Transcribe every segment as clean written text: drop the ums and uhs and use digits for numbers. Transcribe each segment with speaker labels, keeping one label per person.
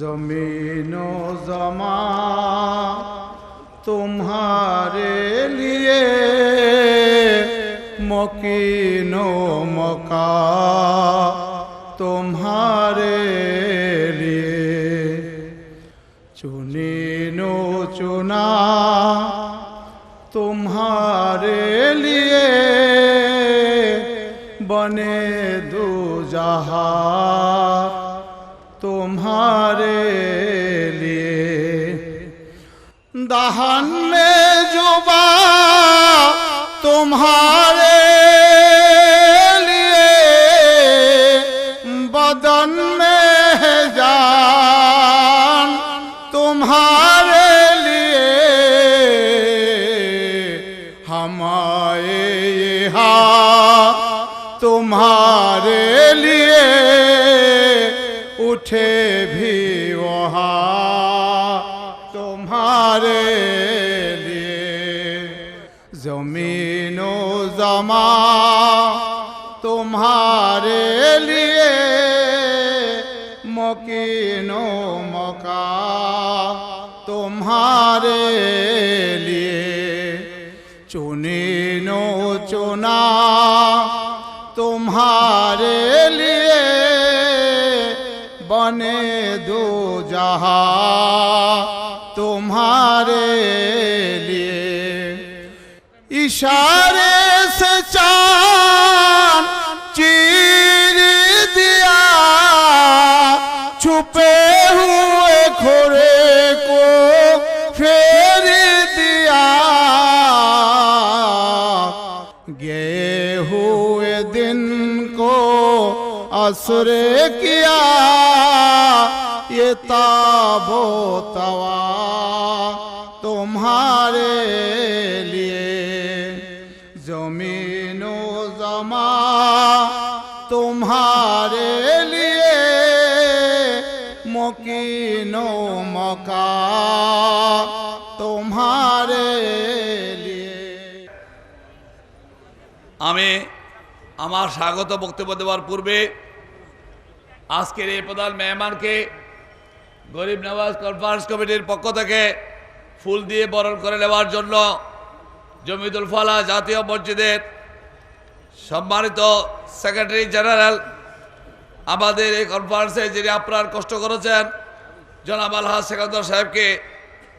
Speaker 1: ज़मीनो ज़मा तुम्हारे लिए, मकीनो मका तुम्हारे लिए, चुनीनो चुना तुम्हारे लिए, बने दो जहां तुम्हारे लिए। दहन में जुबा तुम्हारे लिए, बदन में है जान तुम्हारे लिए। हम आए यहाँ तुम्हारे लिए, उठे भी वहाँ तुम्हारे लिए। ज़मीनो ज़मा तुम्हारे लिए, मकीनो मका तुम्हारे लिए, चुनीनो चुना तुम्हारे लिए, बने दो जहां तुम्हारे लिए। इशारे से चांद चीर दिया, छुपे हुए खोरे को फेर दिया, गए हुए दिन को असरे किया, ये ताबो तवा तुम्हारे लिए। ज़मीनो ज़मा तुम्हारे लिए, मकीनो मका तुम्हारे लिए।
Speaker 2: আমি আমার স্বাগত বক্তব্য দেওয়ার পূর্বে আজকের এই প্রধান মেহমানকে গরিব নওয়াজ কনফারেন্স কমিটির পক্ষ থেকে ফুল দিয়ে বরণ করে নেওয়ার জন্য জমিয়তুল ফালাহ জাতীয় মসজিদের সম্মানিত সেক্রেটারি জেনারেল, আমাদের এই কনফারেন্সে যিনি আপনার কষ্ট করেছেন জনাব আলহাজ সেকান্দর সাহেবকে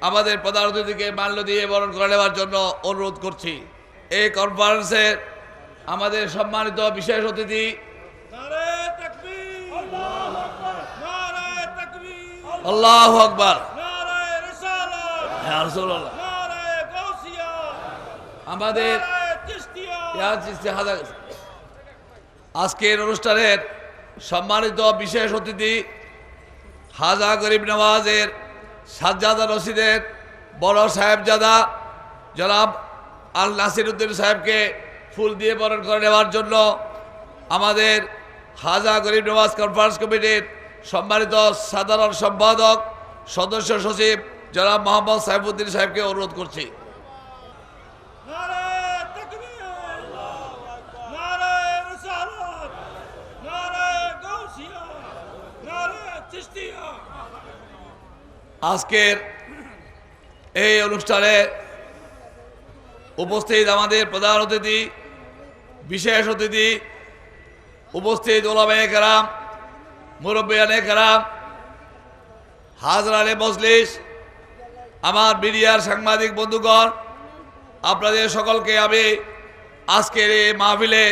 Speaker 2: আমাদের প্রধান অতিথিকে মাল্য দিয়ে বরণ করে নেওয়ার জন্য অনুরোধ করছি। এই কনফারেন্সে আমাদের সম্মানিত বিশেষ অতিথি আল্লাহু আকবার, আমাদের আজকের অনুষ্ঠানের সম্মানিত বিশেষ অতিথি হাজা গরিব নওয়াজের সাজ্জাদা রশিদের বড় সাহেবজাদা জনাব আল নাসির উদ্দিন সাহেবকে ফুল দিয়ে বরণ করে নেওয়ার জন্য আমাদের হাজা গরিব নওয়াজ কনফারেন্স কমিটির সম্মানিত সাধারণ সম্পাদক সদস্য সচিব জনাব মোহাম্মদ সাইফুদ্দিন সাহেবকে অনুরোধ করছি। আজকের এই অনুষ্ঠানে উপস্থিত আমাদের প্রধান অতিথি, বিশেষ অতিথি, উপস্থিত ওলামায়ে কেরাম, মুরব্বিয়ানে কেরাম, হাজরানে মজলিস, আমার মিডিয়ার সাংবাদিক বন্ধুগণ, আপনাদের সকলকে আমি আজকের এই মাহফিলে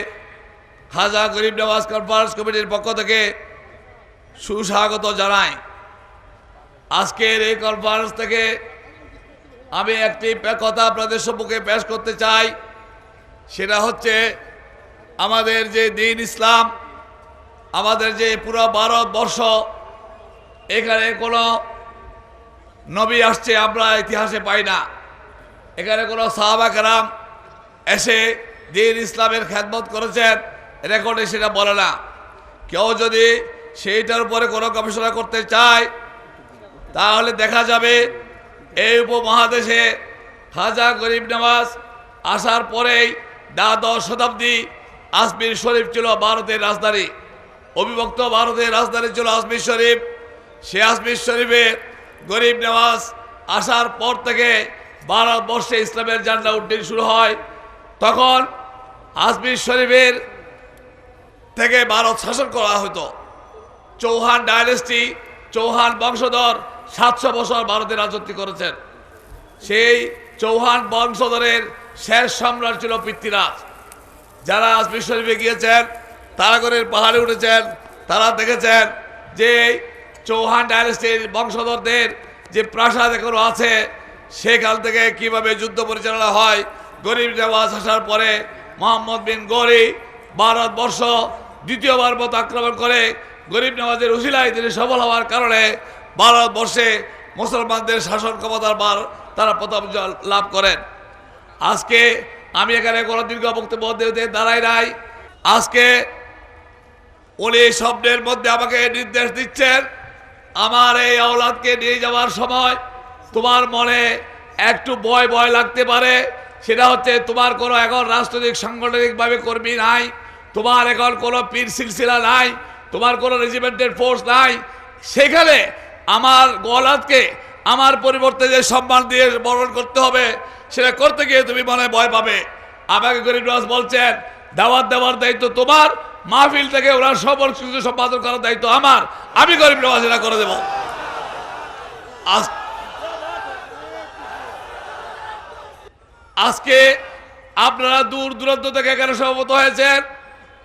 Speaker 2: হাজা গরিব নওয়াজ কনফারেন্স কমিটির পক্ষ থেকে সুস্বাগত জানাই। আজকের এই কনফারেন্স থেকে আমি একটি কথা আপনাদের সম্মুখে পেশ করতে চাই। সেটা হচ্ছে আমাদের যে দিন ইসলাম, আমাদের যে পুরো ভারতবর্ষ, এখানে কোনো নবী আসছে আমরা ইতিহাসে পাই না। এখানে কোনো সাহাবা কেরাম এসে দিন ইসলামের খেদমত করেছেন রেকর্ডে সেটা বলে না। কেউ যদি সেইটার উপরে কোনো গবেষণা করতে চায় তাহলে দেখা যাবে এই উপমহাদেশে খাজা গরিব নওয়াজ আসার পরেই দ্বাদশ শতাব্দী আজমির শরীফ ছিল ভারতের রাজধানী, অবিভক্ত ভারতের রাজধানী ছিল আজমির শরীফ। সে আজমির শরীফে গরিব নওয়াজ আসার পর থেকে ভারতবর্ষে ইসলামের ঝান্ডা উড্ডীন শুরু হয়। তখন আজমির শরীফের থেকে ভারত শাসন করা হতো। চৌহান ডাইনেস্টি, চৌহান বংশধর 700 বছর ভারতে রাজত্ব করেছেন। সেই চৌহান বংশধরের শেষ সম্রাট ছিল পৃথ্বীরাজ। যারা আজমির শরীফে গিয়েছেন, তারাগড়ের পাহাড়ে উঠেছেন, তারা দেখেছেন যে চৌহান ডাইনেস্টির বংশধরদের যে প্রাসাদ এখনো আছে, সেখান থেকে কিভাবে যুদ্ধ পরিচালনা হয়। গরিব নওয়াজ আসার পরে মোহাম্মদ বিন গৌরি ভারতবর্ষ দ্বিতীয়বার মতো আক্রমণ করে গরিব নওয়াজের উসিলায় তিনি সফল হওয়ার কারণে ভারতবর্ষে মুসলমানদের শাসন ক্ষমতার বার তারা প্রথম লাভ করেন। আজকে আমি এখানে কোনো দীর্ঘ বক্তব্য দিতে দাঁড়াই নাই। আজকে উনি স্বপ্নের মধ্যে আমাকে নির্দেশ দিচ্ছেন, আমার এই আওলাদকে নিয়ে যাওয়ার সময় তোমার মনে একটু ভয় ভয় লাগতে পারে। সেটা হচ্ছে তোমার কোনো এখন রাজনৈতিক সাংগঠনিকভাবে কর্মী নাই, তোমার এখন কোনো পীর সিলসিলা নাই, তোমার কোনো রেজিমেন্টের ফোর্স নাই। সেখানে আমার গোলাদকে আমার পরিবর্তে যে সম্মান দিয়ে বরণ করতে হবে, সেটা করতে গিয়ে তুমি মনে ভয় পাবে। আমাকে গরিব নওয়াজ বলছেন দাওয়াত দেওয়ার দায়িত্ব তোমার, মাহফিল থেকে ওরা সবর কিছু সম্পাদন করার দায়িত্ব আমার। আমি গরিব নওয়াজ এটা করে দেব। আজকে আপনারা দূর দূরান্ত থেকে এখানে সমবেত হয়েছেন।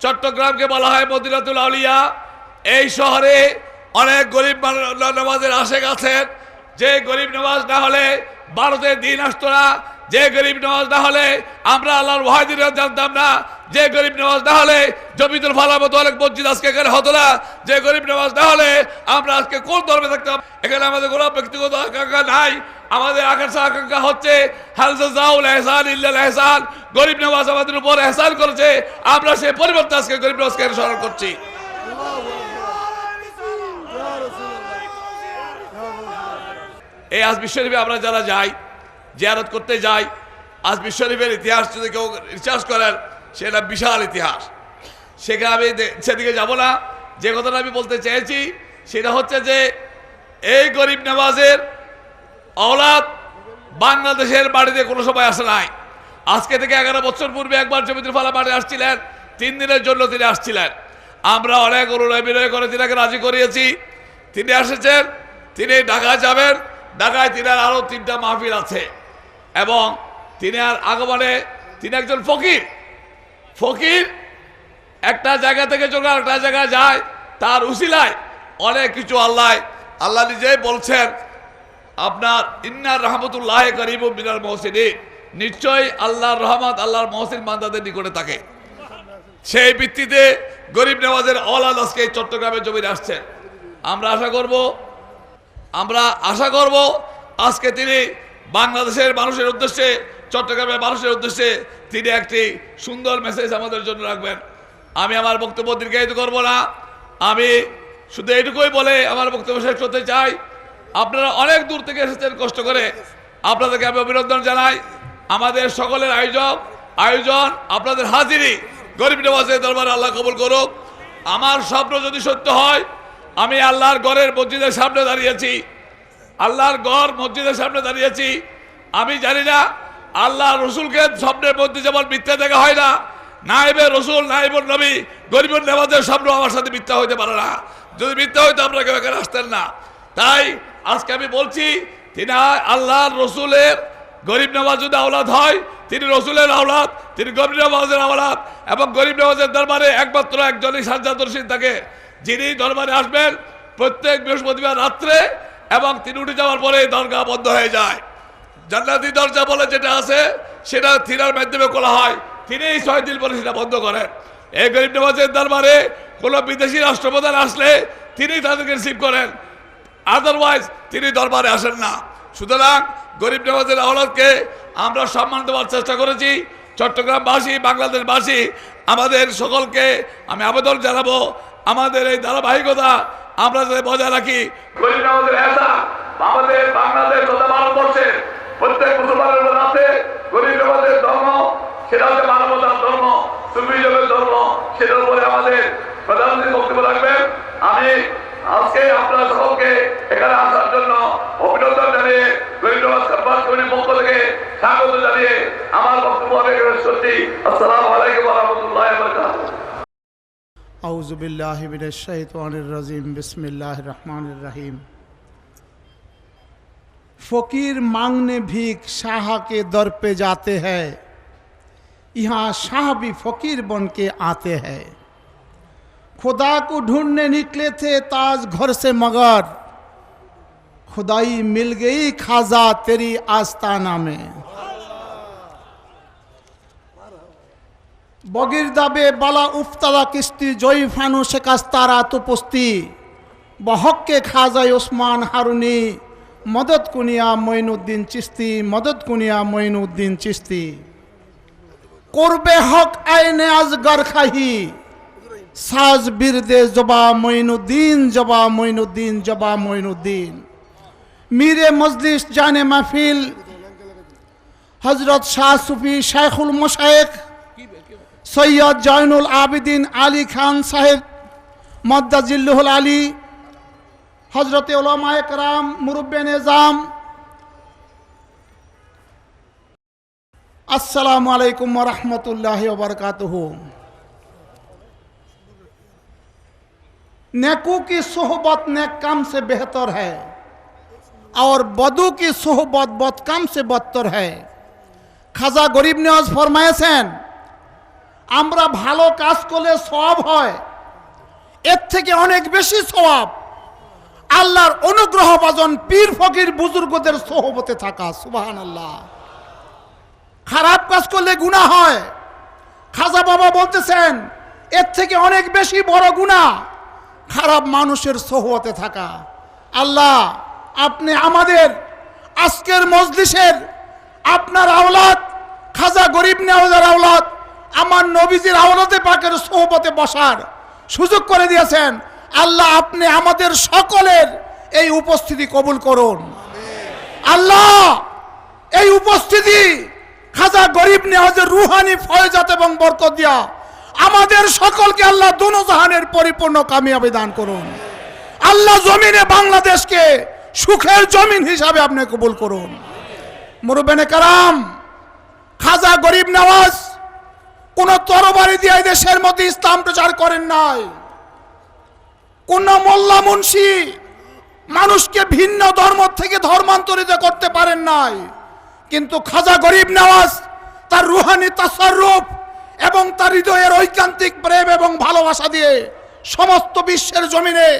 Speaker 2: চট্টগ্রামকে বলা হয় মদিনাতুল আউলিয়া। এই শহরে অনেক গরিব নওয়াজের আশেক আছেন। যে গরিব নওয়াজ না হলে ভারতের দিন আসতো না, যে গরিব নওয়াজ না হলে আমরা আল্লাহর ওয়াহিদিন জানতাম না, যে গরিব নওয়াজ না হলে জমিতুল ফালার মতো অনেক মসজিদ আজকে এখানে হতো না, যে গরিব নওয়াজ না হলে আমরা আজকে কোন ধর্মে থাকতাম। এখানে আমাদের কোনো ব্যক্তিগত আকাঙ্ক্ষা নাই। আমাদের আকাঙ্ক্ষা হচ্ছে এহসান। গরিব নওয়াজ আমাদের উপর এহসান করেছে, আমরা সেই পরিবর্তে আজকে গরিব নওয়াজকে স্মরণ করছি। এই আজমির শরীফে আমরা যারা যাই, জিয়ারত করতে যাই, আজমির শরীফের ইতিহাস যদি কেউ রিসার্চ করেন সেটা বিশাল ইতিহাস। সেখানে আমি সেদিকে যাব না। যে কথাটা আমি বলতে চেয়েছি সেটা হচ্ছে যে এই গরিব নওয়াজের আওলাদ বাংলাদেশের বাড়িতে কোনো সময় আসে নাই। আজকে থেকে 11 বছর পূর্বে একবার জমিতুল ফালা মাঠে আসছিলেন, 3 দিনের জন্য তিনি আসছিলেন। আমরা অনেক অনুনয় বিনয় করে তিনাকে রাজি করিয়েছি। তিনি এসেছেন, তিনি ঢাকায় যাবেন। ঢাকায় তিনার আরও 3টা মাহফিল আছে এবং তিনার আগমনে তিনি একজন ফকির। ফকির একটা জায়গা থেকে চলে একটা জায়গায় যায়, তার উসিলায় অনেক কিছু আল্লাহ নিজেই বলছেন আপনার ইন্নার রহমতুল্লাহ করিবুম মিনাল মুহসিনিন, নিশ্চয়ই আল্লাহর রহমত আল্লাহর মুহসিন বান্দাদের নিকটে থাকে। সেই ভিত্তিতে গরিব নওয়াজের আওলাদ আজকে চট্টগ্রামের জমিনে আসছেন। আমরা আশা করব আজকে তিনি বাংলাদেশের মানুষের উদ্দেশ্যে, চট্টগ্রামের মানুষের উদ্দেশ্যে তিনি একটি সুন্দর মেসেজ আমাদের জন্য রাখবেন। আমি আমার বক্তব্য দীর্ঘায়িত করব না, আমি শুধু এইটুকুই বলে আমার বক্তব্য শেষ করতে চাই। আপনারা অনেক দূর থেকে এসেছেন কষ্ট করে, আপনাদেরকে আমি অভিনন্দন জানাই। আমাদের সকলের আয়োজন আপনাদের হাজিরি গরিব নওয়াজের দরবারে আল্লাহ কবুল করুক। আমার স্বপ্ন যদি সত্য হয়, আমি আল্লাহর ঘরের মসজিদের সামনে দাঁড়িয়েছি, আল্লাহর ঘর মসজিদের সামনে দাঁড়িয়েছি। আমি জানি না আল্লাহ রসুলকে স্বপ্নের মধ্যে যেমন মিথ্যা দেখা হয় না, নাইবে রসুল নাইবুল নবী গরিব নওয়াজের স্বপ্ন আমার সাথে মিথ্যা হইতে পারে না। যদি মিথ্যা হইতো আমরা কেউ এখানে আসতেন না। তাই আজকে আমি বলছি তিনি আল্লাহর রসুলের গরিব নওয়াজ যদি আওলাদ হয়, তিনি রসুলের আওলাদ, তিনি গরিব নওয়াজের আওলাদ। এবং গরিব নওয়াজের দরবারে একমাত্র একজনই সাজ্জাদ রশিদ থাকে, যিনি দরবারে আসবেন প্রত্যেক বৃহস্পতিবার রাত্রে এবং তিনি উঠে যাওয়ার পরে দরগা বন্ধ হয়ে যায়। জান্নাতি দরজা বলে যেটা আছে সেটা থিরার মাধ্যমে খোলা হয়, তিনি 6 দিন পরে সেটা বন্ধ করেন। এই গরিব নওয়াজের দরবারে কোনো বিদেশি রাষ্ট্রপ্রধান আসলে তিনি তাদেরকে রিসিভ করেন, আদারওয়াইজ তিনি দরবারে আসেন না। সুতরাং গরিব নওয়াজের আওলাদকে আমরা সম্মান দেওয়ার চেষ্টা করেছি। চট্টগ্রামবাসী, বাংলাদেশবাসী, আমাদের সকলকে আমি আবেদন জানাবো, আমাদের এই ধারাবাহিকতা আমরা যাতে বজায় রাখি। গরিব নওয়াজের এসা আমাদের বাংলাদেশ তথা ভারতবর্ষের প্রত্যেক মুসলমানের উপর আছে। গরিব নওয়াজের ধর্ম সেটা হচ্ছে মানবতার ধর্ম, সুফিজমের ধর্ম, সেটার উপরে আমাদের প্রধানমন্ত্রী বক্তব্য রাখবেন। আমি আজকে আপনারা সকলকে এখানে আসার জন্য অভিনন্দন জানিয়ে গরিব নওয়াজ কনফারেন্স কমিটির পক্ষ থেকে স্বাগত জানিয়ে আমার বক্তব্য শেষ করছি। আসসালামু আলাইকুম ওয়া রাহমাতুল্লাহি ওয়া বারাকাতুহু।
Speaker 1: আউযু বিল্লাহি মিনাশ শাইতানির রাজিম। বিসমিল্লাহির রহমানির রহিম। फकीर मांगने भीख शाह के दर पे जाते हैं, यहाँ शाह भी फकीर बन के आते हैं। खुदा को ढूंढने निकले थे ताज घर से मगर खुदाई मिल गई खाजा तेरी आस्ताना में। बगिर दाबे बाला उफ्तादा किस्ती जय फानु शिकास्तारा तो पुस्ती बहक के खाजा उस्मान हारूनी मदद कुनिया मोइनुद्दीन चिश्ती, मदद कुनिया मोइनुद्दीन चिश्ती। कुर्बे हक आईने अजगर खाही साज बिरदे जबा मोइनुद्दीन, जबा मोइनुद्दीन, जबा मोइनुद्दीन। मीरे मजलिस जाने महफिल हजरत शाह सूफी शेखुल मशाइख सैयद जैनुल आबिदीन आली खान साहेब मद्दाजिल्लुहुल आली, हजरत उलमाए कराम, मुरब्बे निज़ाम, अस्सलामु अलैकुम व रहमतुल्लाहि व बरकातुहू। नेकों की सोहबत नेक काम से बेहतर है और बदू की सोहबत बदकाम से बदतर है। खाजा गरीब नवाज फरमायेছেন আমরা ভালো কাজ করলে সওয়াব হয়, এর থেকে অনেক বেশি সওয়াব আল্লাহর অনুগ্রহ ভাজন পীর ফকির বুজুর্গদের সোহবতে থাকা। সুবহানাল্লাহ। খারাপ কাজ করলে গুনাহ হয়, খাজা বাবা বলতেছেন এর থেকে অনেক বেশি বড় গুনাহ খারাপ মানুষের সোহবতে থাকা। আল্লাহ আপনি আমাদের আজকের মজলিসের আপনার আওলাদ খাজা গরিব নওয়াজের আওলাদ আমার নবীজির আওলাদে পাকের সোহবতে বসার সুযোগ করে দিয়েছেন। আল্লাহ আপনি আমাদের সকলের এই উপস্থিতি কবুল করুন। আল্লাহ এই উপস্থিতি খাজা গরিব নওয়াজের রুহানি ফয়জাত এবং বরকত দিয়া আমাদের সকলকে আল্লাহ দুনো জাহানের পরিপূর্ণ কামিয়াবি দান করুন। আল্লাহ জমিনে বাংলাদেশকে সুখের জমিন হিসাবে আপনি কবুল করুন। মুরব্বিনে কারাম, খাজা গরিব নওয়াজ কোন তরবারি দিয়ে দেশের মধ্যে ইসলাম প্রচার করেন নাই, কোন মোল্লা মুন্সি মানুষকে ভিন্ন ধর্ম থেকে ধর্মান্তরিত করতে পারেন নাই, কিন্তু খাজা গরিব নওয়াজ তার রুহানি তাসাররুফ এবং তার হৃদয়ের ঐকান্তিক প্রেম এবং ভালোবাসা দিয়ে সমস্ত বিশ্বের জমিনে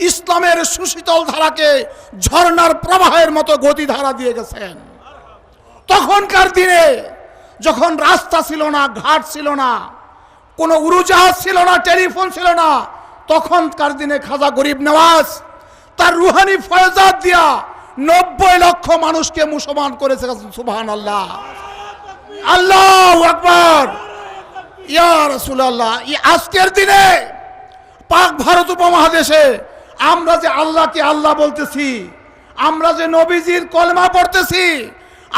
Speaker 1: ইসলামের সুশীতল ধারাকে ঝর্ণার প্রবাহের মতো গতিধারা দিয়ে গেছেন। তখনকার দিনে যখন রাস্তা ছিল না, ঘাট ছিল না, কোনো উড়োজাহাজ ছিল না, টেলিফোন ছিল না, তখনকার দিনে খাজা গরিব নওয়াজ তার রুহানি ফয়জাত দিয়া 90 লক্ষ মানুষকে মুসলমান করেছে। সুবহানাল্লাহ, আল্লাহু আকবার, ইয়া রাসূলুল্লাহ। আজকের দিনে পাক ভারত উপমহাদেশে আমরা যে আল্লাহকে আল্লাহ বলতেছি, আমরা যে নবীজির কলেমা পড়তেছি,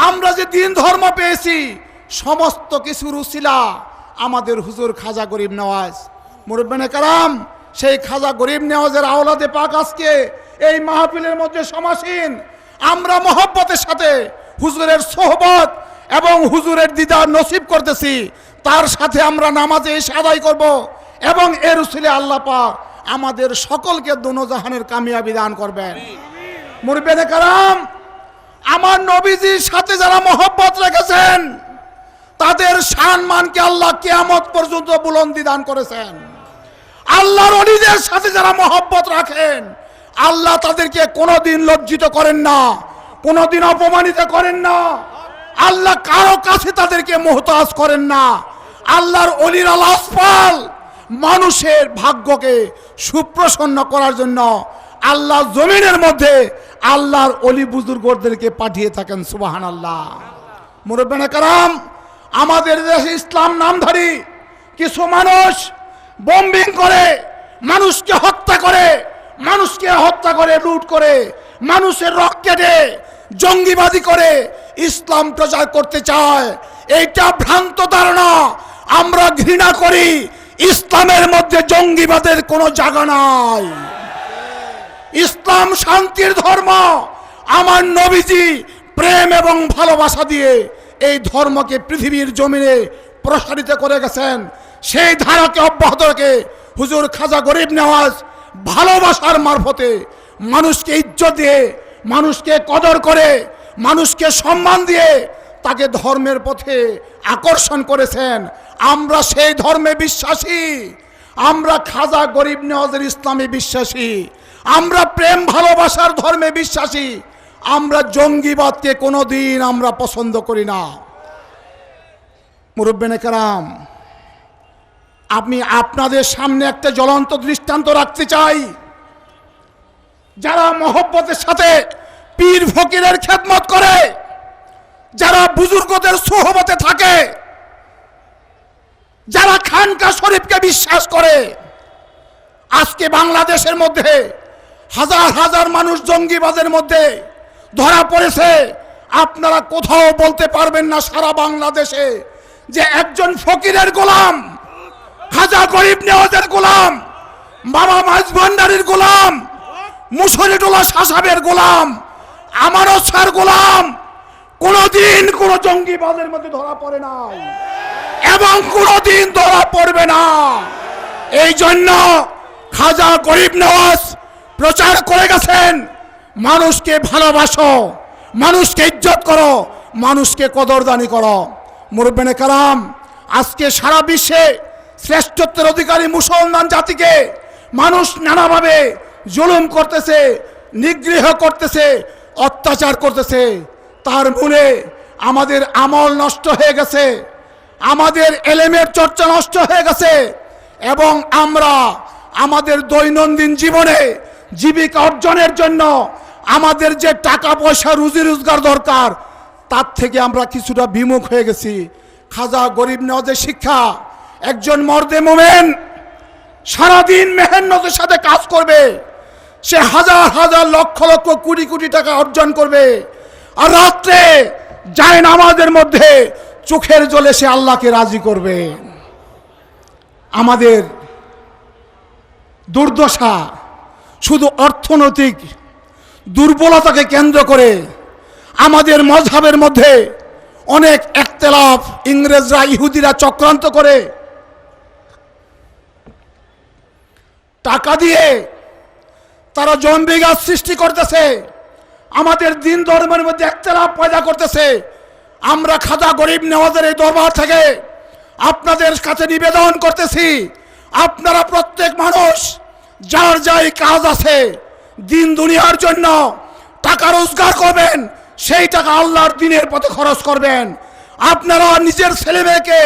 Speaker 1: আমরা যে দিন ধর্ম পেয়েছি, সমস্ত কিছুর উসিলা আমাদের হুজুর খাজা গরিব নওয়াজ। মুরব্বিনে কারাম, সেই খাজা গরিব নওয়াজের আওলাদে পাক আজকে এই মাহফিলের মধ্যে সমাসীন। আমরা মহব্বতের সাথে হুজুরের সোহবত এবং হুজুরের দিদার নসিব করতেছি, তার সাথে আমরা নামাজে এসে আদায় করব এবং এর উসিলে আল্লাহ পাক আমাদের সকলকে দুনো জাহানের কামিয়াবি দান করবেন। মুরব্বিনে কারাম, আমার নবীজির সাথে যারা মহব্বত রেখেছেন তাদের সম্মানকে আল্লাহ কিয়ামত পর্যন্ত বুলন্দি দান করেছেন। আল্লাহর ওলিদের সাথে যারা মহব্বত রাখেন আল্লাহ তাদেরকে কোনোদিন লজ্জিত করেন না, কোনোদিন অপমানিত করেন না। আল্লাহ কারো কাছে তাদেরকে মুহতাজ করেন না। আল্লাহর অলির আলাসপাল মানুষের ভাগ্যকে সুপ্রসন্ন করার জন্য আল্লাহ জমিনের মধ্যে আল্লাহর অলি বুজুর্গদেরকে পাঠিয়ে থাকেন। সুবহানাল্লাহ। মুরব্বিয়ানে কেরাম, আমাদের দেশে ইসলাম নামধারী কিছু মানুষ বোম্বিং করে, মানুষকে হত্যা করে লুট করে, মানুষের রক্ত কেটে জঙ্গিবাদী করে ইসলাম প্রচার করতে চায়। এইটা ভ্রান্ত ধারণা। আমরা ঘৃণা করি। ইসলামের মধ্যে জঙ্গিবাদের কোনো জায়গা নাই। ইসলাম শান্তির ধর্ম। আমার নবীজি প্রেম এবং ভালোবাসা দিয়ে এই ধর্মকে পৃথিবীর জমিনে প্রসারিত করে গেছেন। সেই ধারাকে অব্যাহত রেখে হুজুর খাজা গরিব নেওয়াজ ভালোবাসার মারফতে মানুষকে ইজ্জত দিয়ে, মানুষকে কদর করে, মানুষকে সম্মান দিয়ে তাকে ধর্মের পথে আকর্ষণ করেছেন। আমরা সেই ধর্মে বিশ্বাসী। আমরা খাজা গরিব নেওয়াজের ইসলামে বিশ্বাসী। আমরা প্রেম ভালোবাসার ধর্মে বিশ্বাসী। আমরা জঙ্গিবাদকে কোনোদিন আমরা পছন্দ করি না। মুরব্বিয়ানে কেরাম, আমি আপনাদের সামনে একটা জ্বলন্ত দৃষ্টান্ত রাখতে চাই। যারা মহব্বতের সাথে পীর ফকিরের খেদমত করে, যারা বুজুর্গদের সোহবতে থাকে, যারা খানকা শরীফকে বিশ্বাস করে, আজকে বাংলাদেশের মধ্যে হাজার হাজার মানুষ জঙ্গিবাদের মধ্যে ধরা পড়েছে। আপনারা কোথাও বলতে পারবেন না সারা বাংলাদেশে যে একজন ফকিরের গোলাম, খাজা গরিব নেওয়াজের গোলাম, বাবা মাঝ ভান্ডারীর গোলাম, মুসরিদুল্লাহ সাহেবের গোলাম, আমারও স্যার গোলাম কোনদিন কোন জঙ্গিবাদের মধ্যে ধরা পড়ে নাই এবং কোনদিন ধরা পড়বে না। এই জন্য খাজা গরিব নেওয়াজ প্রচার করে গেছেন, মানুষকে ভালোবাসো, মানুষকে ইজ্জত করো, মানুষকে কদরদানি করো। মুরব্বিয়ানে কেরাম, আজকে সারা বিশ্বে শ্রেষ্ঠত্বের অধিকারী মুসলমান জাতিকে মানুষ নানাভাবে জুলুম করতেছে, নিগৃহ করতেছে, অত্যাচার করতেছে। তার মূলে আমাদের আমল নষ্ট হয়ে গেছে, আমাদের এলেমের চর্চা নষ্ট হয়ে গেছে এবং আমরা আমাদের দৈনন্দিন জীবনে জীবিকা অর্জনের জন্য আমাদের যে টাকা পয়সা রুজি রোজগার দরকার তার থেকে আমরা কিছুটা বিমুখ হয়ে গেছি। খাজা গরিব নেওয়াজের শিক্ষা, একজন মর্দে মোমেন সারাদিন মেহনতের সাথে কাজ করবে, সে হাজার হাজার লক্ষ লক্ষ কোটি কোটি টাকা অর্জন করবে, আর রাত্রে যায় নামাজের মধ্যে চোখের জলে সে আল্লাহকে রাজি করবে। আমাদের দুর্দশা শুধু অর্থনৈতিক দুর্বলতাকে কেন্দ্র করে আমাদের মযহাবের মধ্যে অনেক একতলাফ, ইংরেজরা ইহুদিরা চক্রান্ত করে টাকা দিয়ে তারা জম্বিগাছ সৃষ্টি করতেছে, আমাদের দিন ধর্মের মধ্যে একতলাফ পয়দা করতেছে। আমরা খাজা গরিব নেওয়াজের এই দরবার থেকে আপনাদের কাছে নিবেদন করতেছি, আপনারা প্রত্যেক মানুষ যার যাই কাজ আছে দিন দুনিয়ার জন্য টাকা রোজগার করবেন, সেই টাকা আল্লাহর দ্বীনের পথে খরচ করবেন। আপনারা নিজের ছেলে মেয়েকে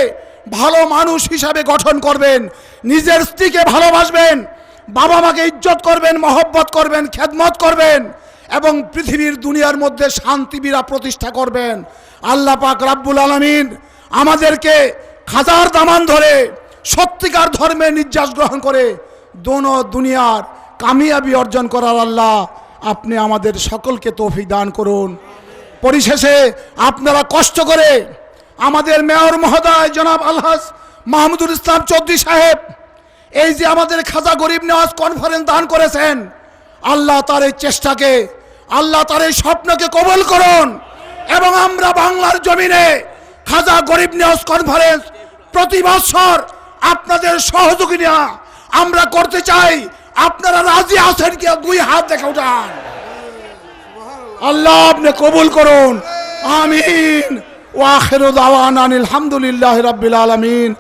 Speaker 1: ভালো মানুষ হিসাবে গঠন করবেন, নিজের স্ত্রীকে ভালোবাসবেন, বাবা মাকে ইজ্জত করবেন, মহব্বত করবেন, খেদমত করবেন এবং পৃথিবীর দুনিয়ার মধ্যে শান্তি বিরা প্রতিষ্ঠা করবেন। আল্লাহ পাক রাব্বুল আলামিন আমাদেরকে খাজার দামান ধরে সত্যিকার ধর্মে নির্যাস গ্রহণ করে দোনো দুনিয়ার কামিয়াবি অর্জন করার আল্লাহ আপনি আমাদের সকলকে তৌফিক দান করুন। পরিশেষে আপনারা কষ্ট করে আমাদের মেয়র মহোদয় জনাব আলহাজ মাহমুদুল ইসলাম চৌধুরী সাহেব এই যে আমাদের খাজা গরিব নেওয়াজ কনফারেন্স দান করেছেন, আল্লাহ তার এই চেষ্টাকে, আল্লাহ তার এই স্বপ্নকে কবুল করুন এবং আমরা বাংলার জমিনে খাজা গরিব নেওয়াজ কনফারেন্স প্রতি বছর আপনাদের সহযোগিতা আমরা করতে চাই। আপনারা রাজি আছেন কি? দুই হাত দেখে উঠান। আল্লাহ আপনি কবুল করুন, আমিন। ওয়া আখিরু দাওয়ানা আলহামদুলিল্লাহি রাব্বিল আলামিন।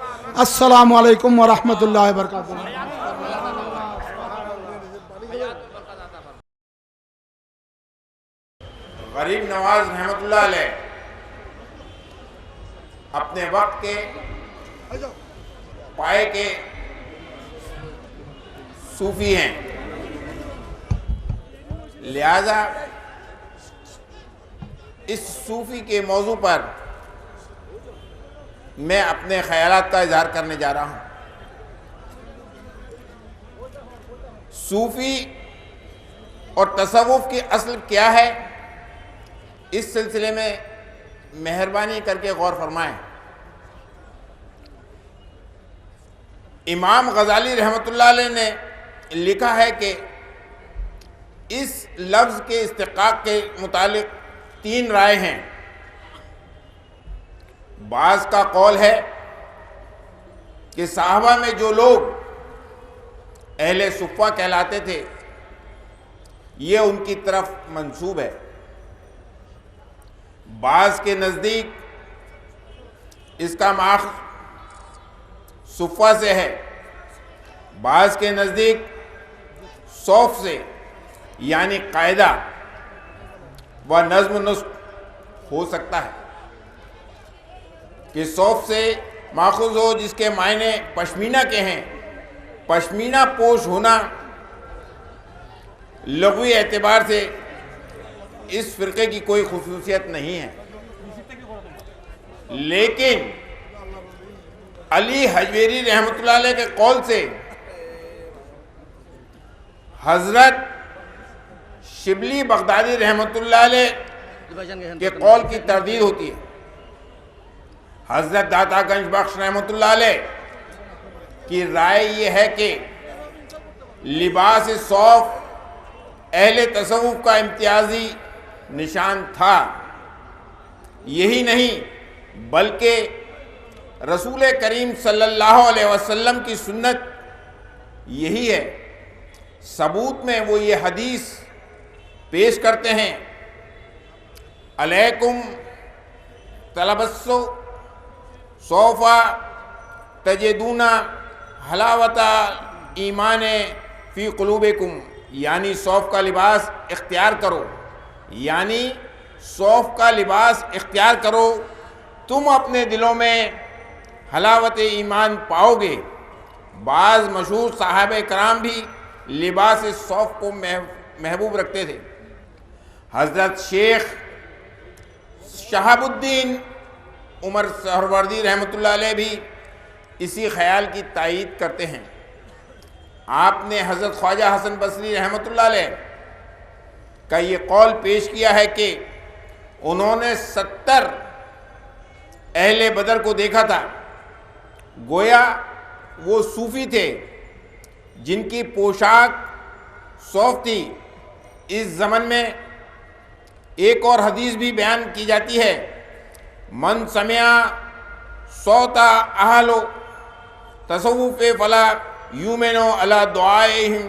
Speaker 1: আসসালামু আলাইকুম ওয়া রাহমাতুল্লাহি ওয়া বারাকাতুহু।
Speaker 3: غریب نواز رحمۃ اللہ علیہ اپنے وقت کے پائے کے صوفی ہیں، لہذا اس صوفی کے موضوع پر میں اپنے خیالات کا اظہار کرنے جا رہا ہوں۔ صوفی اور تصوف کی اصل کیا ہے، اس سلسلے میں مہربانی کر کے غور فرمائیں۔ امام غزالی رحمۃ اللہ علیہ نے لکھا ہے کہ اس لفظ کے استحقاق کے متعلق 3 رائے ہیں۔ بعض کا قول ہے کہ صحابہ میں جو لوگ اہل صفہ کہلاتے تھے یہ ان کی طرف منسوب ہے۔ بعض کے نزدیک اس کا ماخذ صفہ سے ہے، بعض کے نزدیک صوف سے، یعنی قاعدہ و نظم و نسق ہو سکتا ہے کہ صوف سے ماخوذ ہو، جس کے معنی پشمینہ کے ہیں۔ پشمینہ پوش ہونا لغوی اعتبار سے اس فرقے کی کوئی خصوصیت نہیں ہے، لیکن علی حجویری رحمۃ اللہ علیہ کے قول سے حضرت شبلی بغدادی رحمۃ اللہ علیہ کے قول کی تردید ہوتی ہے۔ حضرت داتا گنج بخش رحمۃ اللہ علیہ کی رائے یہ ہے کہ لباس صوف اہل تصوف کا امتیازی نشان تھا۔ یہی نہیں بلکہ رسول کریم صلی اللہ علیہ وسلم کی سنت یہی ہے۔ ثبوت میں وہ یہ حدیث پیش کرتے ہیں، علیکم تلبسو صوفا تجدون حلاوت ایمان فی قلوبکم، یعنی صوف کا لباس اختیار کرو، یعنی صوف کا لباس اختیار کرو، تم اپنے دلوں میں حلاوت ایمان پاؤ گے۔ بعض مشہور صحابہ کرام بھی لباس صوف کو محبوب رکھتے تھے۔ حضرت شیخ شہاب الدین عمر سہروردی رحمۃ اللہ علیہ بھی اسی خیال کی تائید کرتے ہیں۔ آپ نے حضرت خواجہ حسن بصری رحمۃ اللہ علیہ کا یہ قول پیش کیا ہے کہ انہوں نے 70 اہل بدر کو دیکھا تھا، گویا وہ صوفی تھے جن کی پوشاک صوف تھی۔ اس زمن میں ایک اور حدیث بھی بیان کی جاتی ہے، من سمع صوت اہل تصوف فلا یؤمن علی دعائہم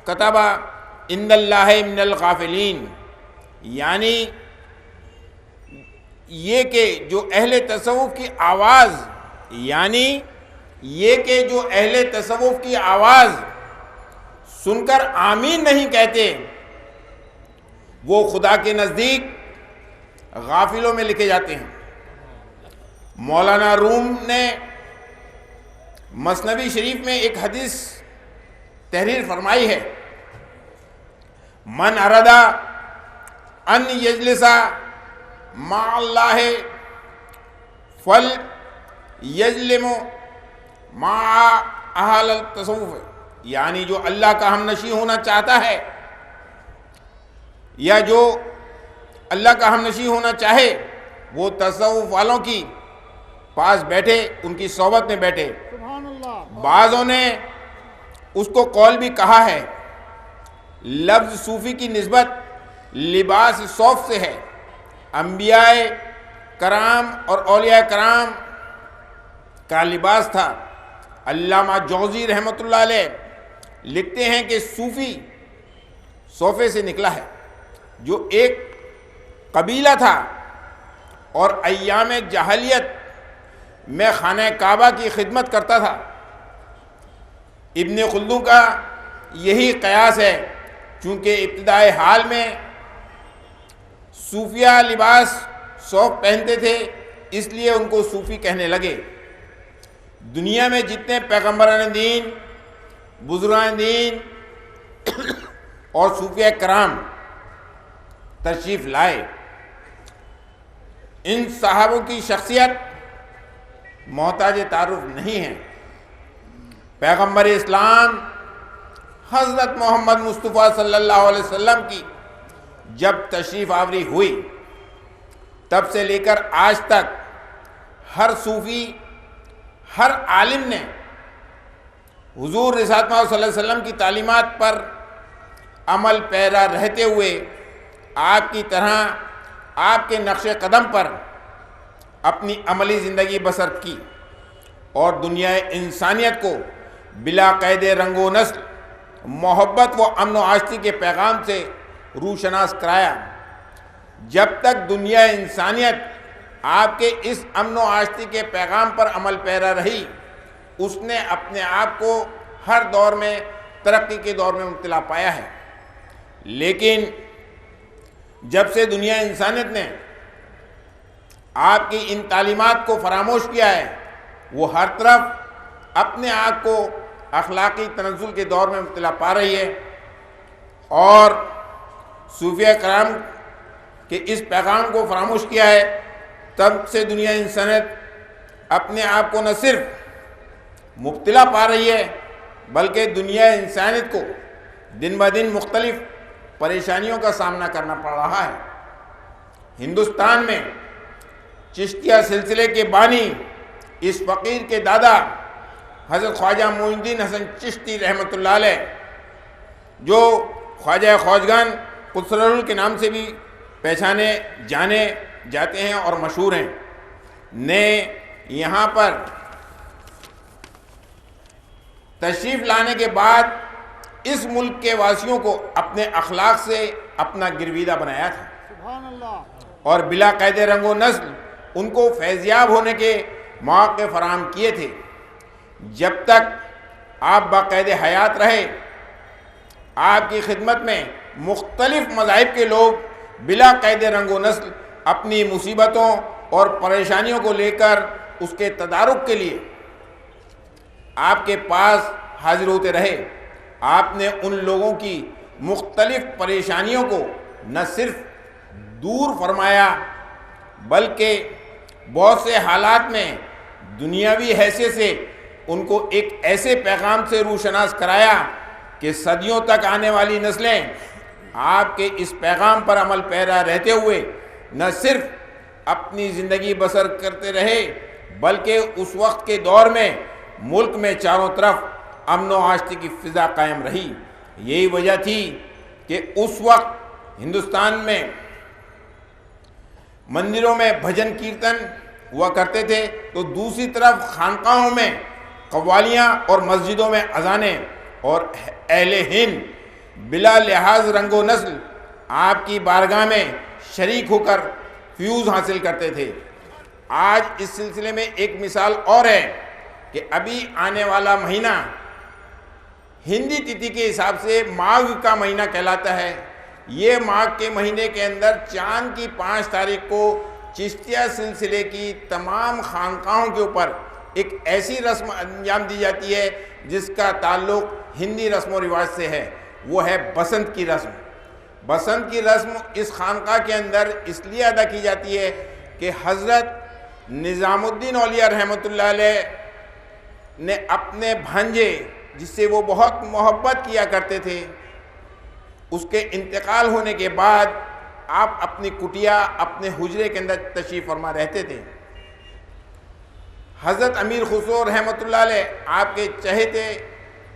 Speaker 3: کتب ان اللہ من الغافلین، یعنی یہ کہ جو اہل تصوف کی آواز، یعنی یہ کہ جو اہل تصوف کی آواز سن کر آمین نہیں کہتے، وہ خدا کے نزدیک غافلوں میں لکھے جاتے ہیں۔ مولانا روم نے مثنوی شریف میں ایک حدیث تحریر فرمائی ہے، من اردا ان یجلس مع اللہ فل یجلم مع اہل التصوف، یعنی جو اللہ کا ہم نشیں ہونا چاہتا ہے یا جو اللہ کا ہم نشیں ہونا چاہے وہ تصوف والوں کی پاس بیٹھے، ان کی صحبت میں بیٹھے۔ بعضوں نے اس کو قول بھی کہا ہے۔ لفظ صوفی کی نسبت لباس صوف سے ہے۔ انبیاء کرام اور اولیاء کرام کا لباس تھا۔ علامہ جوزی رحمۃ اللہ علیہ لکھتے ہیں کہ صوفی صوفے سے نکلا ہے، جو ایک قبیلہ تھا اور ایام جاہلیت میں خانہ کعبہ کی خدمت کرتا تھا۔ ابن خلدون کا یہی قیاس ہے، چونکہ ابتدائے حال میں صوفیہ لباس صوف پہنتے تھے، اس لیے ان کو صوفی کہنے لگے۔ دنیا میں جتنے پیغمبران دین، بزرگان دین اور صوفیہ کرام تشریف لائے، ان صحابوں کی شخصیت محتاج تعارف نہیں ہے۔ پیغمبر اسلام حضرت محمد مصطفیٰ صلی اللہ علیہ وسلم کی جب تشریف آوری ہوئی، تب سے لے کر آج تک ہر صوفی، ہر عالم نے حضور رسالت صلی اللہ علیہ وسلم کی تعلیمات پر عمل پیرا رہتے ہوئے آپ کی طرح آپ کے نقش قدم پر اپنی عملی زندگی بسر کی اور دنیا انسانیت کو بلا قید رنگ و نسل محبت و امن و آشتی کے پیغام سے روشناس کرایا۔ جب تک دنیا انسانیت آپ کے اس امن و آشتی کے پیغام پر عمل پیرا رہی، اس نے اپنے آپ کو ہر دور میں ترقی کے دور میں مبتلا پایا ہے۔ لیکن جب سے دنیا انسانیت نے آپ کی ان تعلیمات کو فراموش کیا ہے، وہ ہر طرف اپنے آپ کو اخلاقی تنزل کے دور میں مبتلا پا رہی ہے، اور صوفیہ کرام کے اس پیغام کو فراموش کیا ہے۔ تب سے دنیا انسانیت اپنے آپ کو نہ صرف مبتلا پا رہی ہے، بلکہ دنیا انسانیت کو دن بدن مختلف پریشانیوں کا سامنا کرنا پڑ رہا ہے۔ ہندوستان میں چشتیہ سلسلے کے بانی اس فقیر کے دادا حضرت خواجہ معین الدین حسن چشتی رحمۃ اللہ علیہ، جو خواجہ خواجگان قدس کے نام سے بھی پہچانے جانے جاتے ہیں اور مشہور ہیں، نے یہاں پر تشریف لانے کے بعد اس ملک کے واسیوں کو اپنے اخلاق سے اپنا گرویدہ بنایا تھا،
Speaker 1: سبحان اللہ،
Speaker 3: اور بلا قید رنگ و نسل ان کو فیضیاب ہونے کے مواقع فراہم کیے تھے۔ جب تک آپ باقاعدہ حیات رہے، آپ کی خدمت میں مختلف مذاہب کے لوگ بلا قید رنگ و نسل اپنی مصیبتوں اور پریشانیوں کو لے کر اس کے تدارک کے لیے آپ کے پاس حاضر ہوتے رہے۔ آپ نے ان لوگوں کی مختلف پریشانیوں کو نہ صرف دور فرمایا، بلکہ بہت سے حالات میں دنیاوی حیثیت سے ان کو ایک ایسے پیغام سے روشناس کرایا کہ صدیوں تک آنے والی نسلیں آپ کے اس پیغام پر عمل پیرا رہتے ہوئے نہ صرف اپنی زندگی بسر کرتے رہے، بلکہ اس وقت کے دور میں ملک میں چاروں طرف امن و آشتی کی فضا قائم رہی۔ یہی وجہ تھی کہ اس وقت ہندوستان میں مندروں میں بھجن کیرتن ہوا کرتے تھے، تو دوسری طرف خانقاہوں میں قوالیاں اور مسجدوں میں اذانیں، اور اہل ہند بلا لحاظ رنگ و نسل آپ کی بارگاہ میں شریک ہو کر فیوز حاصل کرتے تھے۔ آج اس سلسلے میں ایک مثال اور ہے کہ ابھی آنے والا مہینہ ہندی تتھی کے حساب سے ماگھ کا مہینہ کہلاتا ہے۔ یہ ماگھ کے مہینے کے اندر چاند کی 5 تاریخ کو چشتیہ سلسلے کی تمام خانقاہوں کے اوپر ایک ایسی رسم انجام دی جاتی ہے جس کا تعلق ہندی رسم و رواج سے ہے، وہ ہے بسنت کی رسم۔ بسنت کی رسم اس خانقاہ کے اندر اس لیے ادا کی جاتی ہے کہ حضرت نظام الدین اولیاء رحمۃ اللہ علیہ نے اپنے بھانجے، جس سے وہ بہت محبت کیا کرتے تھے، اس کے انتقال ہونے کے بعد آپ اپنی کٹیا، اپنے حجرے کے اندر تشریف فرما رہتے تھے۔ حضرت امیر خسرو رحمۃ اللہ علیہ آپ کے چہیتے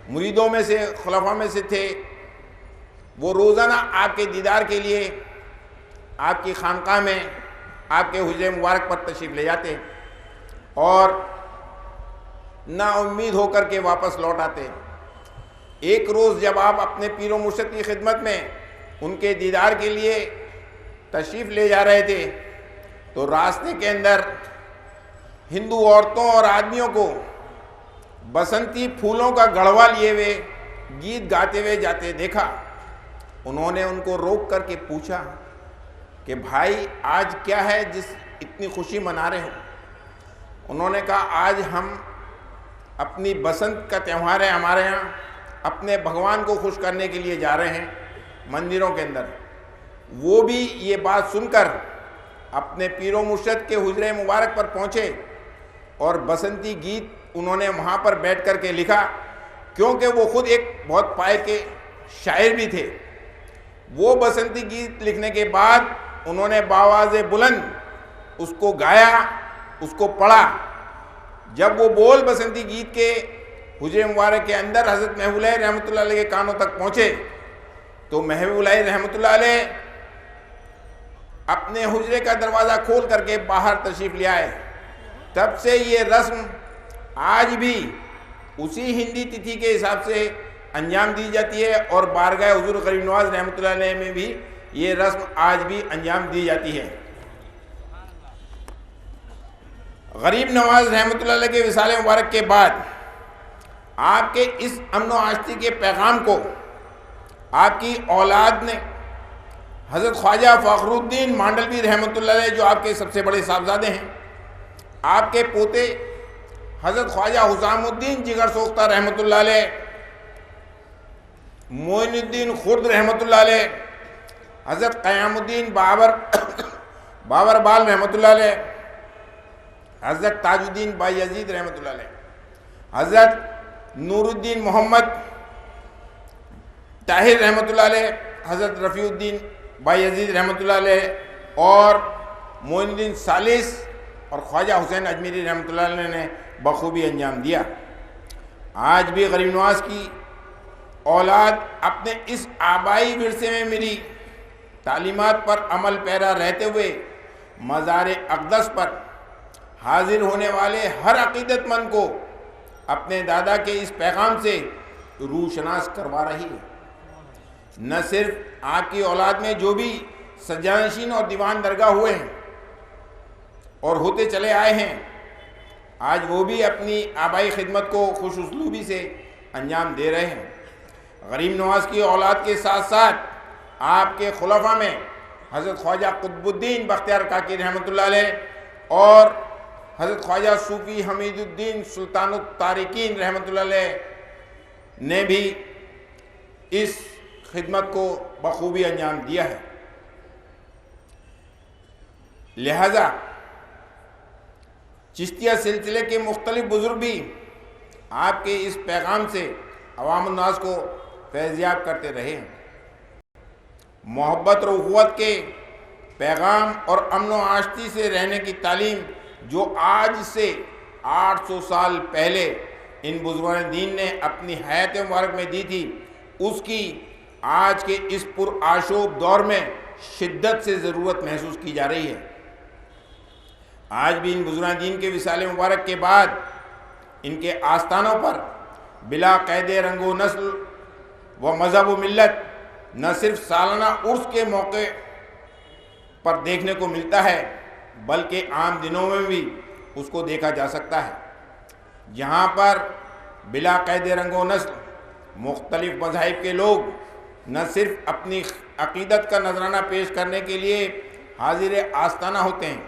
Speaker 3: مریدوں میں سے، خلفاء میں سے تھے۔ وہ روزانہ آپ کے دیدار کے لیے آپ کی خانقاہ میں، آپ کے حجرے مبارک پر تشریف لے جاتے اور نا امید ہو کر کے واپس لوٹ آتے۔ ایک روز جب آپ اپنے پیر و مرشد کی خدمت میں ان کے دیدار کے لیے تشریف لے جا رہے تھے، تو راستے کے اندر ہندو عورتوں اور آدمیوں کو بسنتی پھولوں کا گڑھوا لیے ہوئے گیت گاتے ہوئے جاتے دیکھا۔ انہوں نے ان کو روک کر کے پوچھا کہ بھائی آج کیا ہے جس اتنی خوشی منا رہے ہو؟ انہوں نے کہا آج ہم اپنی بسنت کا تہوار ہے ہمارے یہاں، اپنے بھگوان کو خوش کرنے کے لیے جا رہے ہیں مندروں کے اندر۔ وہ بھی یہ بات سن کر اپنے پیر و مرشد کے حجرے مبارک پر پہنچے اور بسنتی گیت انہوں نے وہاں پر بیٹھ کر کے لکھا، کیونکہ وہ خود ایک بہت پائے کے شاعر بھی تھے۔ وہ بسنتی گیت لکھنے کے بعد انہوں نے بآواز بلند اس کو گایا، اس کو پڑھا۔ جب وہ بول بسنتی گیت کے حجرے مبارک کے اندر حضرت محبوب اللہ رحمۃ اللہ علیہ کے کانوں تک پہنچے تو محبوب اللہ رحمۃ اللہ علیہ اپنے حجرے کا دروازہ کھول کر کے باہر تشریف لے آئے۔ تب سے یہ رسم آج بھی اسی ہندی تتھی کے حساب سے انجام دی جاتی ہے، اور بارگاہ حضور غریب نواز رحمۃ اللہ علیہ میں بھی یہ رسم آج بھی انجام دی جاتی ہے۔ غریب نواز رحمۃ اللہ علیہ کے وصال مبارک کے بعد آپ کے اس امن و آشتی کے پیغام کو آپ کی اولاد نے حضرت خواجہ فخر الدین مانڈلوی رحمۃ اللہ علیہ، جو آپ کے سب سے بڑے صاحبزادے ہیں، آپ کے پوتے حضرت خواجہ حسام الدین جگر سوختہ رحمۃ اللہ علیہ، معین الدین خرد رحمۃ اللہ علیہ، حضرت قیام الدین بابر بال رحمۃ اللہ علیہ، حضرت تاج الدین بائی یزید رحمۃ اللہ علیہ، حضرت نور الدین محمد طاہر رحمۃ اللہ علیہ، حضرت رفیع الدین بائی یزید رحمۃ اللہ علیہ، اور معین الدین ثالث اور خواجہ حسین اجمیری رحمۃ اللہ علیہ نے بخوبی انجام دیا۔ آج بھی غریب نواز کی اولاد اپنے اس آبائی ورثے میں ملی تعلیمات پر عمل پیرا رہتے ہوئے مزار اقدس پر حاضر ہونے والے ہر عقیدت مند کو اپنے دادا کے اس پیغام سے روشناس کروا رہی ہے۔ نہ صرف آپ کی اولاد میں جو بھی سجانشین اور دیوان درگاہ ہوئے ہیں اور ہوتے چلے آئے ہیں، آج وہ بھی اپنی آبائی خدمت کو خوش اسلوبی سے انجام دے رہے ہیں۔ غریب نواز کی اولاد کے ساتھ ساتھ آپ کے خلفاء میں حضرت خواجہ قطب الدین بختیار کاکی رحمۃ اللہ علیہ اور حضرت خواجہ صوفی حمید الدین سلطان الطارقین رحمۃ اللہ علیہ نے بھی اس خدمت کو بخوبی انجام دیا ہے۔ لہذا چشتیہ سلسلے کے مختلف بزرگ بھی آپ کے اس پیغام سے عوام الناس کو فیضیاب کرتے رہے ہیں۔ محبت و اخوت کے پیغام اور امن و آشتی سے رہنے کی تعلیم جو آج سے 800 سال پہلے ان بزرگان دین نے اپنی حیات مبارک میں دی تھی، اس کی آج کے اس پرآشوب دور میں شدت سے ضرورت محسوس کی جا رہی ہے۔ آج بھی ان بزرگان دین کے وصال مبارک کے بعد ان کے آستانوں پر بلا قید رنگ و نسل و مذہب و ملت نہ صرف سالانہ عرس کے موقع پر دیکھنے کو ملتا ہے، بلکہ عام دنوں میں بھی اس کو دیکھا جا سکتا ہے، جہاں پر بلا قید رنگ و نسل مختلف مذاہب کے لوگ نہ صرف اپنی عقیدت کا نذرانہ پیش کرنے کے لیے حاضر آستانہ ہوتے ہیں،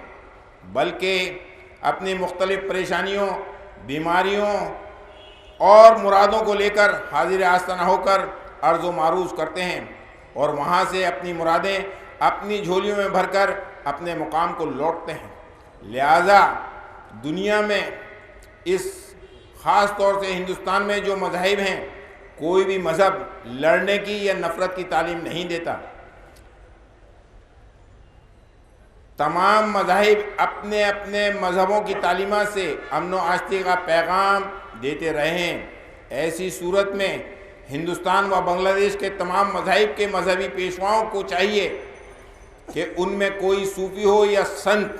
Speaker 3: بلکہ اپنی مختلف پریشانیوں، بیماریوں اور مرادوں کو لے کر حاضر آستانہ ہو کر عرض و معروض کرتے ہیں، اور وہاں سے اپنی مرادیں اپنی جھولیوں میں بھر کر اپنے مقام کو لوٹتے ہیں۔ لہذا دنیا میں اس خاص طور سے ہندوستان میں جو مذاہب ہیں، کوئی بھی مذہب لڑنے کی یا نفرت کی تعلیم نہیں دیتا۔ تمام مذاہب اپنے اپنے مذہبوں کی تعلیمات سے امن و آشتی کا پیغام دیتے رہے ہیں۔ ایسی صورت میں ہندوستان و بنگلہ دیش کے تمام مذاہب کے مذہبی پیشواؤں کو چاہیے کہ ان میں کوئی صوفی ہو یا سنت،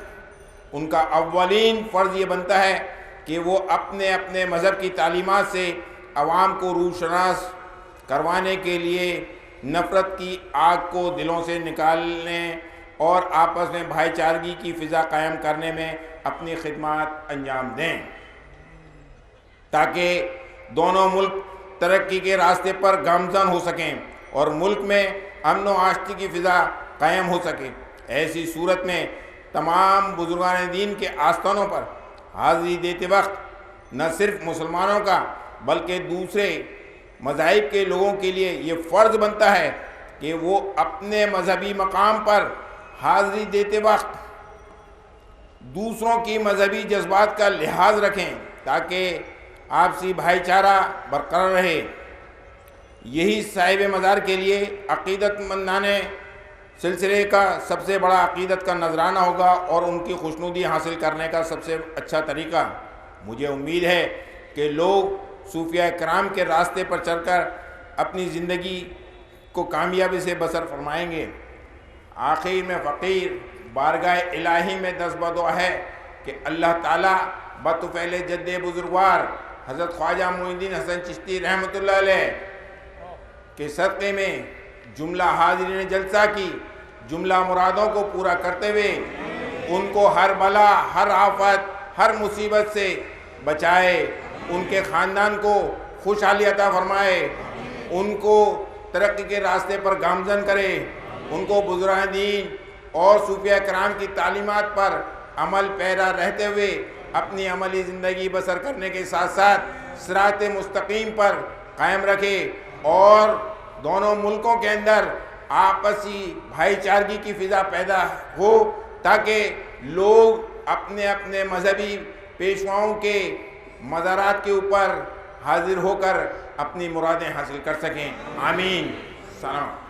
Speaker 3: ان کا اولین فرض یہ بنتا ہے کہ وہ اپنے اپنے مذہب کی تعلیمات سے عوام کو روشناس کروانے کے لیے نفرت کی آگ کو دلوں سے نکالنے اور آپس میں بھائی چارگی کی فضا قائم کرنے میں اپنی خدمات انجام دیں، تاکہ دونوں ملک ترقی کے راستے پر گامزن ہو سکیں اور ملک میں امن و آشتی کی فضا قائم ہو سکے۔ ایسی صورت میں تمام بزرگان دین کے آستانوں پر حاضری دیتے وقت نہ صرف مسلمانوں کا بلکہ دوسرے مذاہب کے لوگوں کے لیے یہ فرض بنتا ہے کہ وہ اپنے مذہبی مقام پر حاضری دیتے وقت دوسروں کی مذہبی جذبات کا لحاظ رکھیں تاکہ آپسی بھائی چارہ برقرار رہے۔ یہی صاحب مزار کے لیے عقیدت مندانہ سلسلے کا سب سے بڑا عقیدت کا نذرانہ ہوگا اور ان کی خوشنودی حاصل کرنے کا سب سے اچھا طریقہ۔ مجھے امید ہے کہ لوگ صوفیہ کرام کے راستے پر چل کر اپنی زندگی کو کامیابی سے بسر فرمائیں گے۔ آخر میں فقیر بارگاہ الہی میں دست بدعا ہے کہ اللہ تعالیٰ بطفیل جد بزرگوار حضرت خواجہ معین الدین حسن چشتی رحمۃ اللہ علیہ کے صدقے میں جملہ حاضرین جلسہ کی جملہ مرادوں کو پورا کرتے ہوئے ان کو ہر بلا، ہر آفت، ہر مصیبت سے بچائے، ان کے خاندان کو خوشحالی عطا فرمائے، ان کو ترقی کے راستے پر گامزن کرے، ان کو بزرگان دین اور صوفیہ کرام کی تعلیمات پر عمل پیرا رہتے ہوئے اپنی عملی زندگی بسر کرنے کے ساتھ ساتھ صراط مستقیم پر قائم رکھے اور دونوں ملکوں کے اندر آپسی بھائی چارگی کی فضا پیدا ہو تاکہ لوگ اپنے اپنے مذہبی پیشواؤں کے مزارات کے اوپر حاضر ہو کر اپنی مرادیں حاصل کر سکیں۔ آمین۔ سلام۔